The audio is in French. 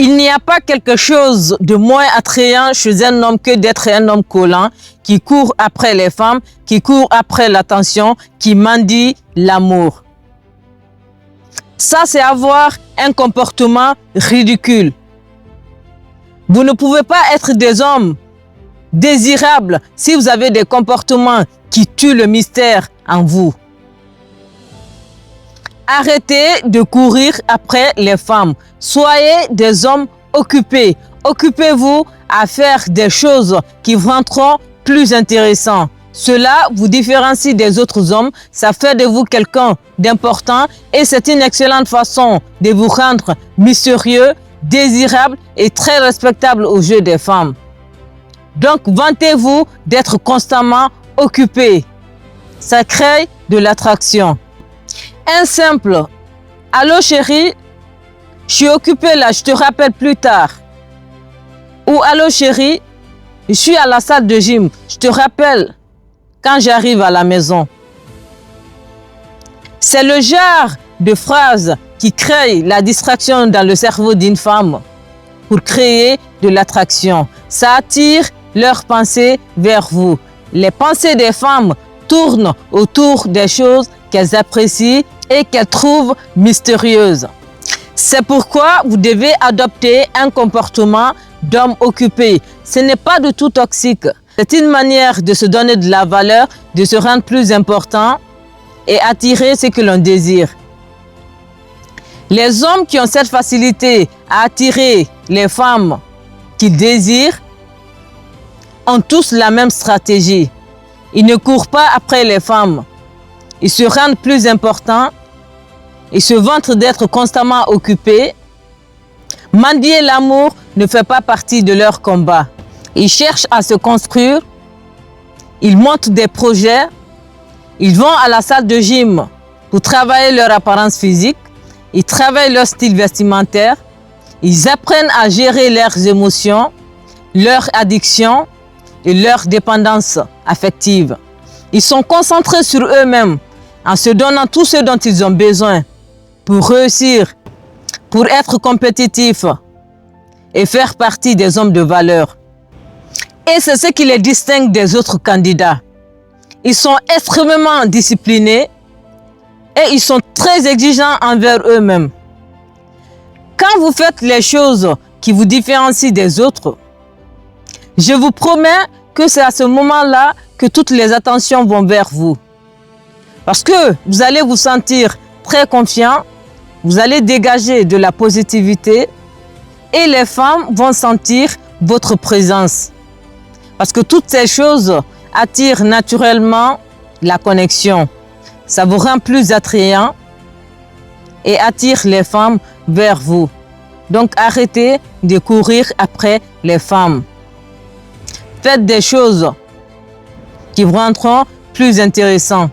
Il n'y a pas quelque chose de moins attrayant chez un homme que d'être un homme collant, qui court après les femmes, qui court après l'attention, qui mendie l'amour. Ça, c'est avoir un comportement ridicule. Vous ne pouvez pas être des hommes désirables si vous avez des comportements qui tuent le mystère en vous. Arrêtez de courir après les femmes. Soyez des hommes occupés. Occupez-vous à faire des choses qui vous rendront plus intéressants. Cela vous différencie des autres hommes. Ça fait de vous quelqu'un d'important et c'est une excellente façon de vous rendre mystérieux, désirable et très respectable aux yeux des femmes. Donc, vantez-vous d'être constamment occupé. Ça crée de l'attraction. Un simple « Allô chérie, je suis occupé là, je te rappelle plus tard » ou « Allô chérie, je suis à la salle de gym, je te rappelle quand j'arrive à la maison ». C'est le genre de phrase qui crée la distraction dans le cerveau d'une femme pour créer de l'attraction. Ça attire leurs pensées vers vous. Les pensées des femmes tournent autour des choses qu'elles apprécient et qu'elles trouvent mystérieuses. C'est pourquoi vous devez adopter un comportement d'homme occupé. Ce n'est pas du tout toxique. C'est une manière de se donner de la valeur, de se rendre plus important et attirer ce que l'on désire. Les hommes qui ont cette facilité à attirer les femmes qu'ils désirent ont tous la même stratégie. Ils ne courent pas après les femmes. Ils se rendent plus importants. Ils se vantent d'être constamment occupés. Mendier l'amour ne fait pas partie de leur combat. Ils cherchent à se construire. Ils montent des projets. Ils vont à la salle de gym pour travailler leur apparence physique. Ils travaillent leur style vestimentaire. Ils apprennent à gérer leurs émotions, leurs addictions et leur dépendance affective. Ils sont concentrés sur eux-mêmes en se donnant tout ce dont ils ont besoin pour réussir, pour être compétitifs et faire partie des hommes de valeur. Et c'est ce qui les distingue des autres candidats. Ils sont extrêmement disciplinés et ils sont très exigeants envers eux-mêmes. Quand vous faites les choses qui vous différencient des autres, je vous promets que c'est à ce moment-là que toutes les attentions vont vers vous. Parce que vous allez vous sentir très confiant, vous allez dégager de la positivité et les femmes vont sentir votre présence. Parce que toutes ces choses attirent naturellement la connexion. Ça vous rend plus attrayant et attire les femmes vers vous. Donc arrêtez de courir après les femmes. Faites des choses qui vous rendront plus intéressants.